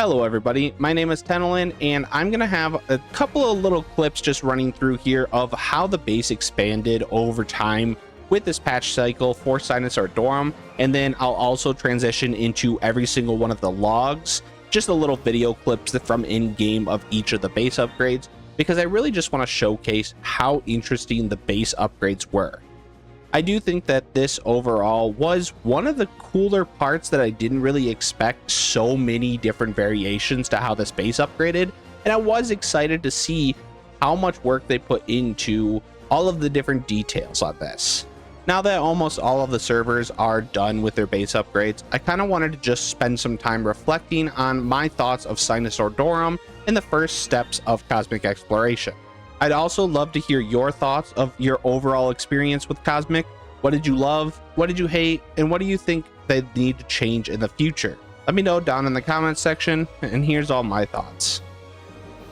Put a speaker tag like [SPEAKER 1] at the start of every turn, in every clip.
[SPEAKER 1] Hello everybody, my name is Tenelin, and I'm going to have a couple of little clips just running through here of how the base expanded over time with this patch cycle for Sinus Ardorum, and then I'll also transition into every single one of the logs, just a little video clips from in-game of each of the base upgrades, because I really just want to showcase how interesting the base upgrades were. I do think that this overall was one of the cooler parts that I didn't really expect so many different variations to how this base upgraded, and I was excited to see how much work they put into all of the different details on this. Now that almost all of the servers are done with their base upgrades, I kind of wanted to just spend some time reflecting on my thoughts of Sinus Ardorum and the first steps of Cosmic Exploration. I'd also love to hear your thoughts of your overall experience with Cosmic. What did you love? What did you hate? And what do you think they need to change in the future? Let me know down in the comments section, and here's all my thoughts.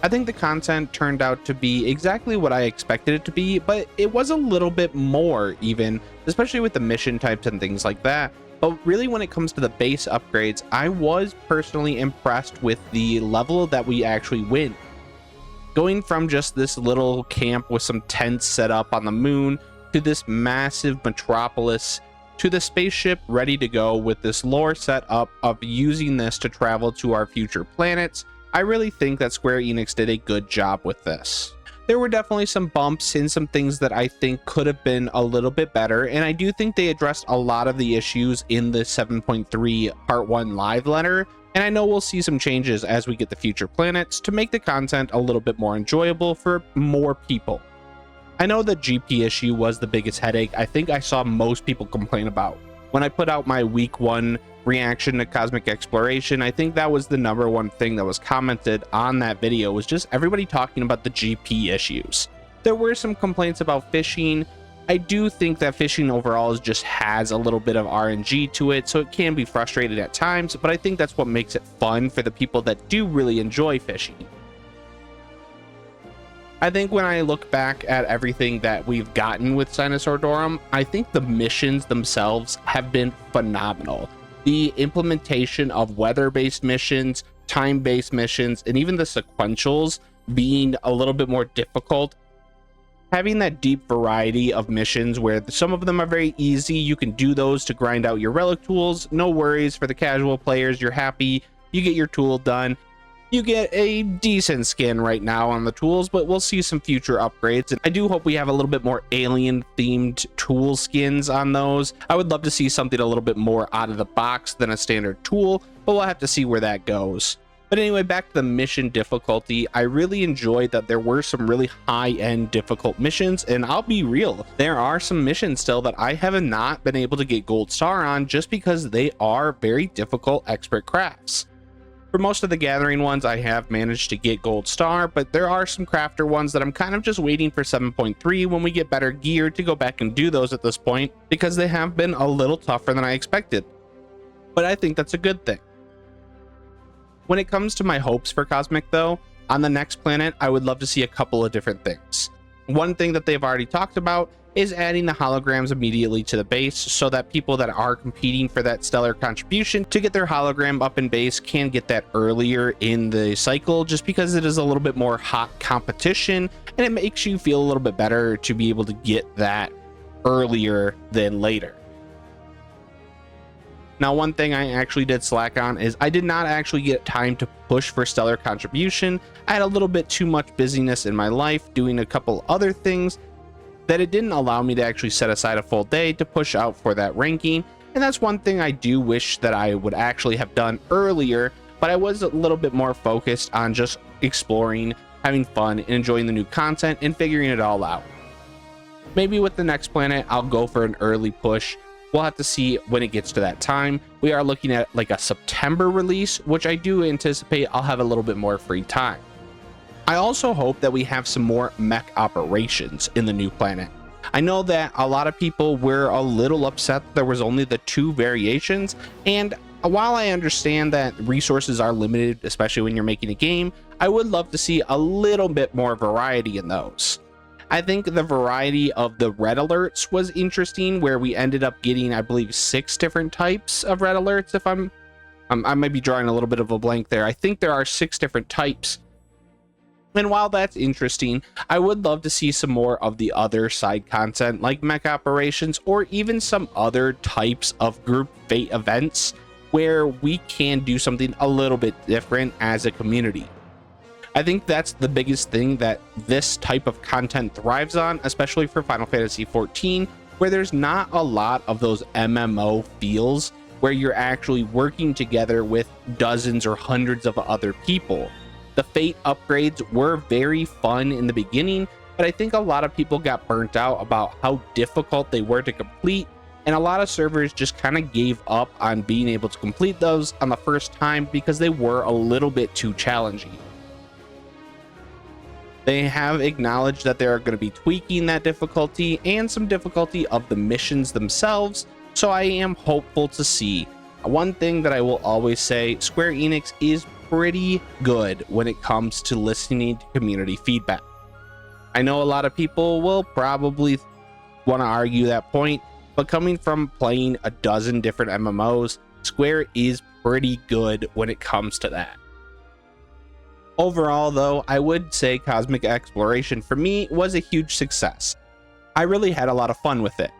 [SPEAKER 1] I think the content turned out to be exactly what I expected it to be, but it was a little bit more even, especially with the mission types and things like that. But really when it comes to the base upgrades, I was personally impressed with the level that we actually went. Going from just this little camp with some tents set up on the moon to this massive metropolis to the spaceship ready to go with this lore set up of using this to travel to our future planets, I really think that Square Enix did a good job with this. There were definitely some bumps and some things that I think could have been a little bit better, and I do think they addressed a lot of the issues in the 7.3 Part 1 live letter. And I know we'll see some changes as we get the future planets to make the content a little bit more enjoyable for more people. I know the GP issue was the biggest headache I think I saw most people complain about. When I put out my week 1 reaction to Cosmic Exploration, I think that was the #1 thing that was commented on that video, was just everybody talking about the GP issues. There were some complaints about fishing. I do think that fishing overall just has a little bit of RNG to it, so it can be frustrating at times, but I think that's what makes it fun for the people that do really enjoy fishing. I think when I look back at everything that we've gotten with Sinus Ardorum, I think the missions themselves have been phenomenal. The implementation of weather-based missions, time-based missions, and even the sequentials being a little bit more difficult. Having that deep variety of missions where some of them are very easy, you can do those to grind out your relic tools, no worries. For the casual players, you're happy, you get your tool done. You get a decent skin right now on the tools, but we'll see some future upgrades, and I do hope we have a little bit more alien themed tool skins on those. I would love to see something a little bit more out of the box than a standard tool, but we'll have to see where that goes. But anyway, back to the mission difficulty, I really enjoyed that there were some really high-end difficult missions, and I'll be real, there are some missions still that I have not been able to get gold star on just because they are very difficult expert crafts. For most of the gathering ones, I have managed to get gold star, but there are some crafter ones that I'm kind of just waiting for 7.3 when we get better gear to go back and do those at this point, because they have been a little tougher than I expected. But I think that's a good thing. When it comes to my hopes for Cosmic though, on the next planet, I would love to see a couple of different things. One thing that they've already talked about is adding the holograms immediately to the base so that people that are competing for that stellar contribution to get their hologram up in base can get that earlier in the cycle, just because it is a little bit more hot competition and it makes you feel a little bit better to be able to get that earlier than later. Now, one thing I actually did slack on is I did not actually get time to push for stellar contribution. I had a little bit too much busyness in my life doing a couple other things that it didn't allow me to actually set aside a full day to push out for that ranking. And that's one thing I do wish that I would actually have done earlier, but I was a little bit more focused on just exploring, having fun, and enjoying the new content and figuring it all out. Maybe with the next planet, I'll go for an early push. We'll have to see when it gets to that time. We are looking at like a September release, which I do anticipate I'll have a little bit more free time. I also hope that we have some more mech operations in the new planet. I know that a lot of people were a little upset that there was only the 2 variations, and while I understand that resources are limited, especially when you're making a game, I would love to see a little bit more variety in those. I think the variety of the red alerts was interesting, where we ended up getting, I believe, 6 different types of red alerts, if I'm I might be drawing a little bit of a blank there. I think there are 6 different types. And while that's interesting, I would love to see some more of the other side content like mech operations, or even some other types of group fate events where we can do something a little bit different as a community. I think that's the biggest thing that this type of content thrives on, especially for Final Fantasy XIV, where there's not a lot of those MMO feels where you're actually working together with dozens or hundreds of other people. The Fate upgrades were very fun in the beginning, but I think a lot of people got burnt out about how difficult they were to complete, and a lot of servers just kind of gave up on being able to complete those on the first time because they were a little bit too challenging. They have acknowledged that they are going to be tweaking that difficulty and some difficulty of the missions themselves, so I am hopeful to see. One thing that I will always say, Square Enix is pretty good when it comes to listening to community feedback. I know a lot of people will probably want to argue that point, but coming from playing a dozen different MMOs, Square is pretty good when it comes to that. Overall though, I would say Cosmic Exploration for me was a huge success. I really had a lot of fun with it.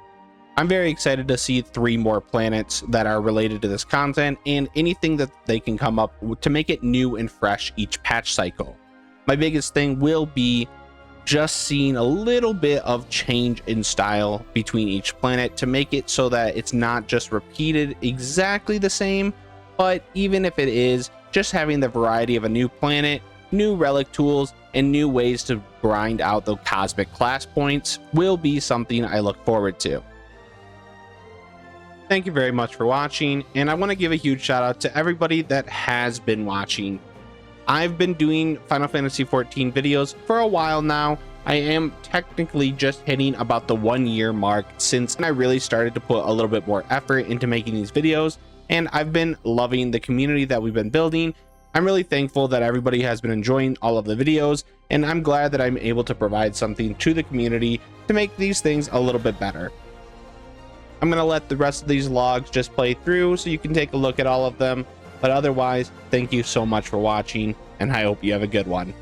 [SPEAKER 1] I'm very excited to see 3 more planets that are related to this content, and anything that they can come up with to make it new and fresh each patch cycle. My biggest thing will be just seeing a little bit of change in style between each planet to make it so that it's not just repeated exactly the same, but even if it is, just having the variety of a new planet, new relic tools, and new ways to grind out the cosmic class points will be something I look forward to. Thank you very much for watching, and I want to give a huge shout out to everybody that has been watching. I've been doing Final Fantasy XIV videos for a while now. I am technically just hitting about the 1-year mark since I really started to put a little bit more effort into making these videos, and I've been loving the community that we've been building. I'm really thankful that everybody has been enjoying all of the videos, and I'm glad that I'm able to provide something to the community to make these things a little bit better. I'm going to let the rest of these logs just play through so you can take a look at all of them, but otherwise, thank you so much for watching, and I hope you have a good one.